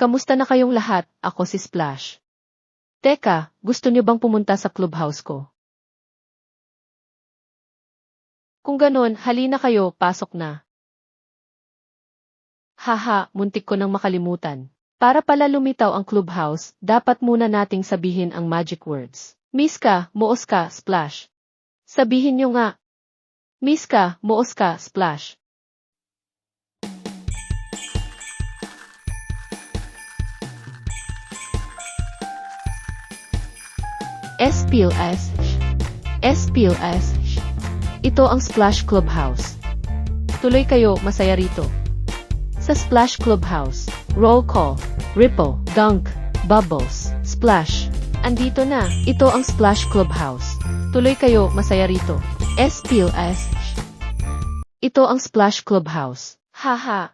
Kamusta na kayong lahat? Ako si Splash. Teka, gusto niyo bang pumunta sa clubhouse ko? Kung ganon, halina kayo, pasok na. Haha, muntik ko nang makalimutan. Para pala lumitaw ang clubhouse, dapat muna nating sabihin ang magic words. Miss ka, moos ka, Splash. Sabihin niyo nga. Miss ka, moos ka, Splash. SPLS. SPLS. Ito ang Splash Clubhouse. Tuloy kayo, masaya rito. Sa Splash Clubhouse, roll call, ripple, dunk, bubbles, splash. Andito na, ito ang Splash Clubhouse. Tuloy kayo, masaya rito. SPLS. Ito ang Splash Clubhouse. Haha,